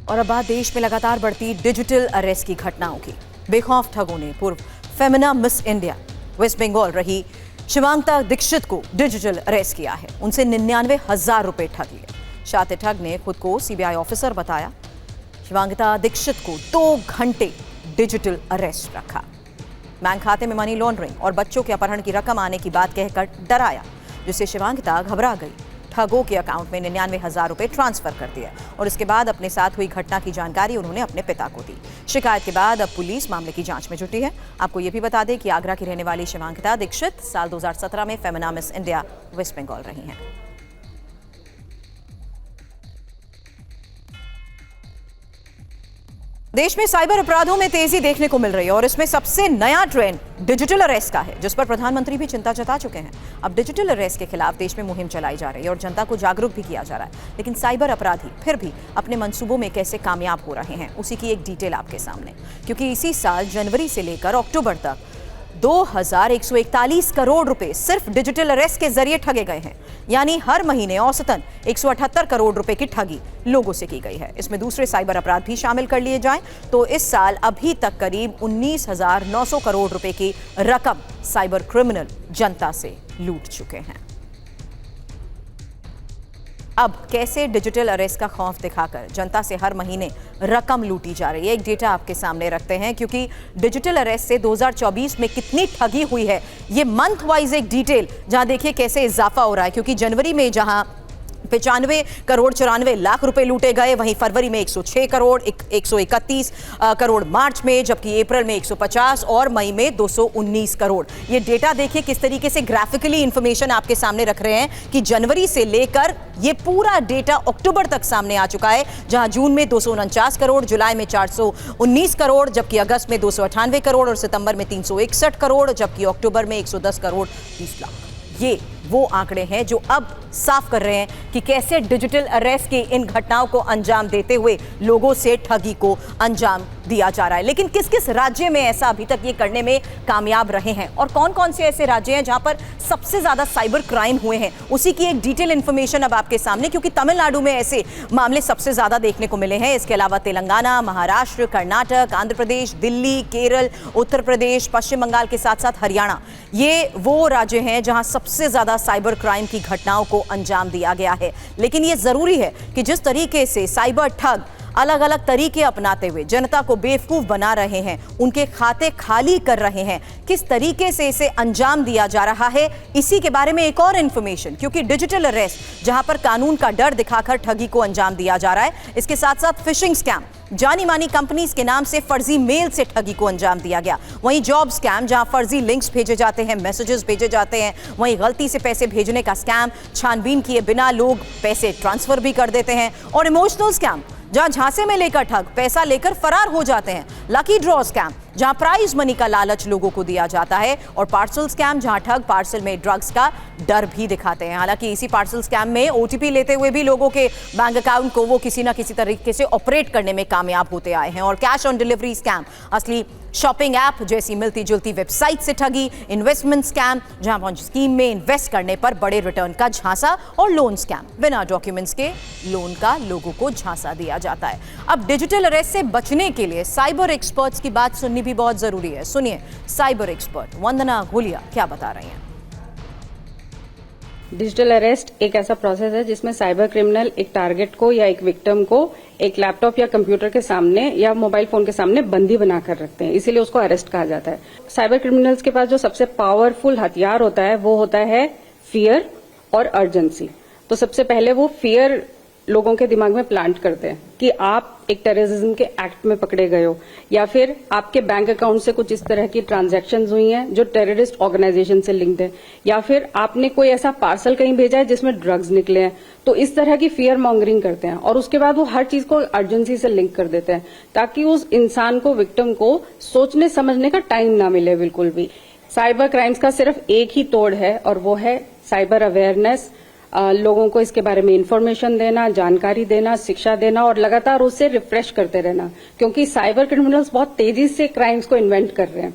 और अब बात देश में लगातार बढ़ती डिजिटल अरेस्ट की घटनाओं की। बेखौफ ठगों ने पूर्व Femina Miss India West Bengal रही शिवांगिता दीक्षित को डिजिटल अरेस्ट किया है। उनसे 99,000 रुपए ठग लिए। शातिर ठग ने खुद को सीबीआई ऑफिसर बताया। शिवांगिता दीक्षित को 2 घंटे डिजिटल अरेस्ट रखा। बैंक खाते में मनी लॉन्ड्रिंग और बच्चों के अपहरण की रकम आने की बात कहकर डराया, जिससे शिवांगिता घबरा गई। ठगों के अकाउंट में 99,000 रुपए ट्रांसफर कर दिए और इसके बाद अपने साथ हुई घटना की जानकारी उन्होंने अपने पिता को दी। शिकायत के बाद अब पुलिस मामले की जांच में जुटी है। आपको ये भी बता दें कि आगरा की रहने वाली शिवांगिता दीक्षित साल 2017 में Femina Miss India West Bengal रही हैं। देश में साइबर अपराधों में तेजी देखने को मिल रही है और इसमें सबसे नया ट्रेंड डिजिटल अरेस्ट का है, जिस पर प्रधानमंत्री भी चिंता जता चुके हैं। अब डिजिटल अरेस्ट के खिलाफ देश में मुहिम चलाई जा रही है और जनता को जागरूक भी किया जा रहा है। लेकिन साइबर अपराधी फिर भी अपने मंसूबों में कैसे कामयाब हो रहे हैं, उसी की एक डिटेल आपके सामने। क्योंकि इसी साल जनवरी से लेकर अक्टूबर तक 2,141 करोड़ रुपए सिर्फ डिजिटल अरेस्ट के जरिए ठगे गए हैं। यानी हर महीने औसतन 178 करोड़ रुपए की ठगी लोगों से की गई है। इसमें दूसरे साइबर अपराध भी शामिल कर लिए जाएं तो इस साल अभी तक करीब 19,900 करोड़ रुपए की रकम साइबर क्रिमिनल जनता से लूट चुके हैं। अब कैसे डिजिटल अरेस्ट का खौफ दिखाकर जनता से हर महीने रकम लूटी जा रही है, एक डेटा आपके सामने रखते हैं। क्योंकि डिजिटल अरेस्ट से 2024 में कितनी ठगी हुई है, ये मंथ वाइज एक डिटेल, जहां देखिए कैसे इजाफा हो रहा है। क्योंकि जनवरी में जहां 95 करोड़ 94 लाख रुपए लूटे गए, वहीं फरवरी में 106 करोड़ 131 करोड़ मार्च में, जबकि अप्रैल में 150 और मई में 219 करोड़। ये डेटा देखिए किस तरीके से ग्राफिकली इंफॉर्मेशन आपके सामने रख रहे हैं कि जनवरी से लेकर ये पूरा डेटा अक्टूबर तक सामने आ चुका है, जहां जून में 249 करोड़, जुलाई में 419 करोड़, जबकि अगस्त में 298 करोड़ और सितंबर में 361 करोड़, जबकि अक्टूबर में 110 करोड़ 30 लाख। ये वो आंकड़े हैं जो अब साफ कर रहे हैं कि कैसे डिजिटल अरेस्ट की इन घटनाओं को अंजाम देते हुए लोगों से ठगी को अंजाम दिया जा रहा है। लेकिन किस किस राज्य में ऐसा अभी तक ये करने में कामयाब रहे हैं और कौन कौन से ऐसे राज्य हैं जहां पर सबसे ज्यादा साइबर क्राइम हुए हैं, उसी की एक डिटेल इंफॉर्मेशन अब आपके सामने। क्योंकि तमिलनाडु में ऐसे मामले सबसे ज्यादा देखने को मिले हैं। इसके अलावा तेलंगाना, महाराष्ट्र, कर्नाटक, आंध्र प्रदेश, दिल्ली, केरल, उत्तर प्रदेश, पश्चिम बंगाल के साथ साथ हरियाणा, ये वो राज्य हैं जहां सबसे ज्यादा साइबर क्राइम की घटनाओं को अंजाम दिया गया है। लेकिन यह जरूरी है कि जिस तरीके से साइबर ठग अलग अलग तरीके अपनाते हुए जनता को बेवकूफ बना रहे हैं, उनके खाते खाली कर रहे हैं, किस तरीके से इसे अंजाम दिया जा रहा है, इसी के बारे में एक और इंफॉर्मेशन। क्योंकि डिजिटल अरेस्ट जहां पर कानून का डर दिखाकर ठगी को अंजाम दिया जा रहा है, इसके साथ साथ फिशिंग स्कैम, जानी मानी कंपनीज के नाम से फर्जी मेल से ठगी को अंजाम दिया गया। वहीं जॉब स्कैम, जहां फर्जी लिंक्स भेजे जाते हैं, मैसेजेस भेजे जाते हैं, वहीं गलती से पैसे भेजने का स्कैम, छानबीन किए बिना लोग पैसे ट्रांसफर भी कर देते हैं। और इमोशनल स्कैम, जहां झांसे में लेकर ठग पैसा लेकर फरार हो जाते हैं। लकी ड्रॉ स्कैम, जहां प्राइज मनी का लालच लोगों को दिया जाता है। और पार्सल स्कैम, जहां ठग पार्सल में ड्रग्स का डर भी दिखाते हैं। हालांकि इसी पार्सल स्कैम में ओटीपी लेते हुए भी लोगों के बैंक अकाउंट को वो किसी ना किसी तरीके से ऑपरेट करने में कामयाब होते आए हैं। और कैश ऑन डिलीवरी स्कैम, असली शॉपिंग ऐप जैसी मिलती जुलती वेबसाइट से ठगी, इन्वेस्टमेंट स्कैम, जहां स्कीम में इन्वेस्ट करने पर बड़े रिटर्न का झांसा, और लोन स्कैम, बिना डॉक्यूमेंट्स के लोन का लोगों को झांसा दिया जाता है। अब डिजिटल अरेस्ट से बचने के लिए साइबर एक्सपर्ट्स की बात सुननी भी बहुत जरूरी है। सुनिए साइबर एक्सपर्ट वंदना घोलिया क्या बता रही हैं। डिजिटल अरेस्ट एक ऐसा प्रोसेस है जिसमें साइबर क्रिमिनल एक टारगेट को या एक विक्टिम को एक लैपटॉप या कंप्यूटर के सामने या मोबाइल फोन के सामने बंदी बनाकर रखते हैं, इसीलिए उसको अरेस्ट कहा जाता है। साइबर क्रिमिनल्स के पास जो सबसे पावरफुल हथियार होता है वो होता है फियर और अर्जेंसी। तो सबसे पहले वो फियर लोगों के दिमाग में प्लांट करते हैं कि आप एक टेररिज्म के एक्ट में पकड़े गए हो, या फिर आपके बैंक अकाउंट से कुछ इस तरह की ट्रांजैक्शंस हुई हैं जो टेररिस्ट ऑर्गेनाइजेशन से लिंक्ड है, या फिर आपने कोई ऐसा पार्सल कहीं भेजा है जिसमें ड्रग्स निकले हैं। तो इस तरह की फियर मॉन्गरिंग करते हैं और उसके बाद वो हर चीज को अर्जेंसी से लिंक कर देते हैं ताकि उस इंसान को, विक्टिम को सोचने समझने का टाइम ना मिले बिल्कुल भी। साइबर क्राइम्स का सिर्फ एक ही तोड़ है और वो है साइबर अवेयरनेस। लोगों को इसके बारे में इंफॉर्मेशन देना, जानकारी देना, शिक्षा देना और लगातार उससे रिफ्रेश करते रहना, क्योंकि साइबर क्रिमिनल्स बहुत तेजी से क्राइम्स को इन्वेंट कर रहे हैं।